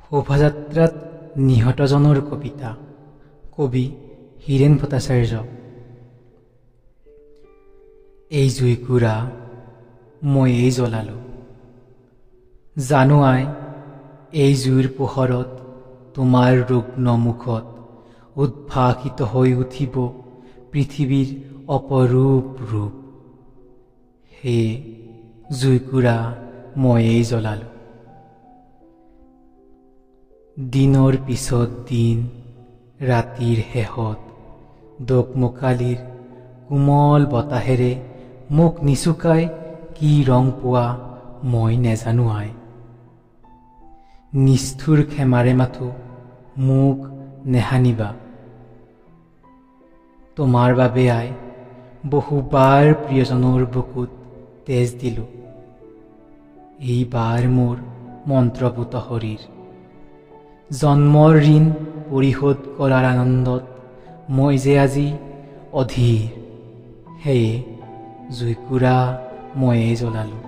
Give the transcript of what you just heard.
শোভাযাত্ৰাত নিহতজনৰ কবিতা কবি হীৰেণ ভট্টাচাৰ্য। এই জুইকুৰা ময়েই জ্বলালো, জানো আই এই জুইৰ পোহৰত তোমাৰ ৰুগ্ন মুখত উদ্ভাসিত হৈ উঠিব পৃথিৱীৰ অপৰূপ ৰূপ। সেয়ে জুইকুৰা ময়েই জ্বলালো। দিনৰ পিছত দিন ৰাতিৰ শেষত দোকমোকালিৰ কোমল বতাহেৰে মোক নিচুকাই কি ৰং পোৱা মই নেজানো আই। নিষ্ঠুৰ ক্ষেমাৰে মাথো মোক নেহানিবা, তোমাৰ বাবে আই বহুবাৰ প্ৰিয়জনৰ বুকুত তেজ দিলো। এইবাৰ মোৰ মন্ত্ৰপুত শৰীৰ জন্মৰ ঋণ পৰিশোধ কৰাৰ আনন্দত মই যে আজি অধীৰ। সেয়ে জুইকুৰা ময়েই জ্বলালো।